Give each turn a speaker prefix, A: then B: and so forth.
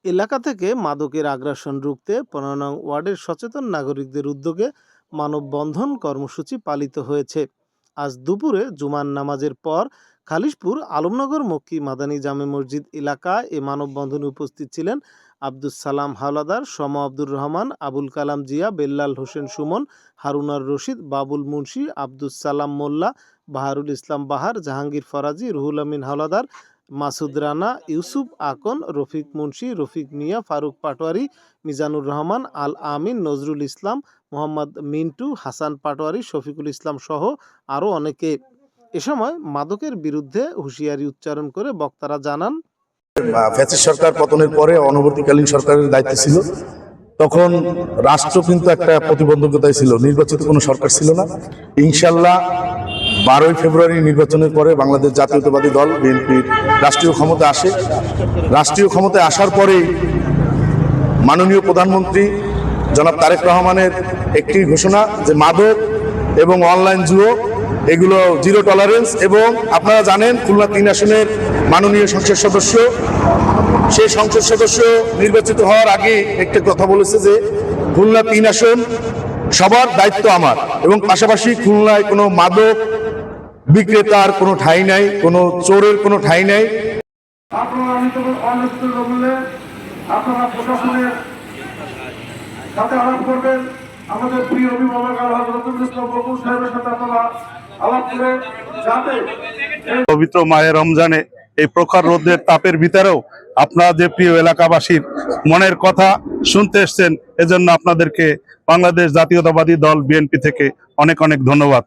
A: এলাকা থেকে মাদকের আগ্রাসন রুখতে ১৫ নং ওয়ার্ডের সচেতন নাগরিকদের উদ্যোগে মানববন্ধন কর্মসূচি পালিত হয়েছে। আজ দুপুরে জুমার নামাজের পর খালিশপুর আলমনগর মক্কি মাদানী জামে মসজিদ এলাকায় এ মানববন্ধনে উপস্থিত ছিলেন আব্দুস সালাম হাওলাদার, সম আব্দুর রহমান, আবুল কালাম জিয়া, বেল্লাল হোসেন সুমন, হারুনার রশিদ, বাবুল মুন্সি, আব্দুস সালাম মোল্লা, বাহারুল ইসলাম বাহার, জাহাঙ্গীর ফরাজি, রুহুল আমিন হাওলাদার, মাসুদ রানা, ইউসুফ আকন, রফিক মুন্সি, রফিক মিয়া, ফারুক পাটোয়ারি, মিজানুর রহমান, আল আমিন, নজরুল ইসলাম, মোহাম্মদ মিন্টু, হাসান পাটোয়ারি, শফিকুল ইসলাম সহ আরও অনেকে। এ সময় মাদকের বিরুদ্ধে হুঁশিয়ারি উচ্চারণ করে বক্তারা জানান,
B: ফ্যাসিস্ট সরকার পতনের পরে অনবর্তীকালীন সরকারের দায়িত্ব ছিল, তখন রাষ্ট্র কিন্তু একটা প্রতিবন্ধকতায় ছিল, নির্বাচিত কোনো সরকার ছিল না। ইনশাল্লাহ 12ই ফেব্রুয়ারি নির্বাচনের পরে বাংলাদেশ জাতীয়তাবাদী দল বিএনপির রাষ্ট্রীয় ক্ষমতা আসে। রাষ্ট্রীয় ক্ষমতায় আসার পরেই মাননীয় প্রধানমন্ত্রী জনাব তারেক রহমানের একটি ঘোষণা যে মাদক এবং অনলাইন জুয়ো এগুলো জিরো টলারেন্স। এবং আপনারা জানেন খুলনা 3 আসনের মাননীয় সংসদ সদস্য, সেই সংসদ সদস্য নির্বাচিত হওয়ার আগে একটা কথা বলেছে যে খুলনা 3 আসন সবার দায়িত্ব আমার, এবং পাশাপাশি খুলনায় কোনো মাদক বিক্রেতার কোনো ঠাঁই নাই, কোনো চোরের কোনো ঠাঁই নাই।
C: আপনারা প্রশাসনের সাথে আলাপ করবেন, আমাদের প্রিয় অভিভাবক হযরতুল ইসলাম বকুল সাহেবের সাথে আপনারা আলাপ করে যাতে
D: পবিত্র মাহে রমজানে এই প্রখর রোদের তাপের ভিতরেও আপনারা যে প্রিয় এলাকাবাসীর মনের কথা শুনতে এসছেন, এজন্য আপনাদেরকে বাংলাদেশ জাতীয়তাবাদী দল বিএনপি থেকে অনেক অনেক ধন্যবাদ।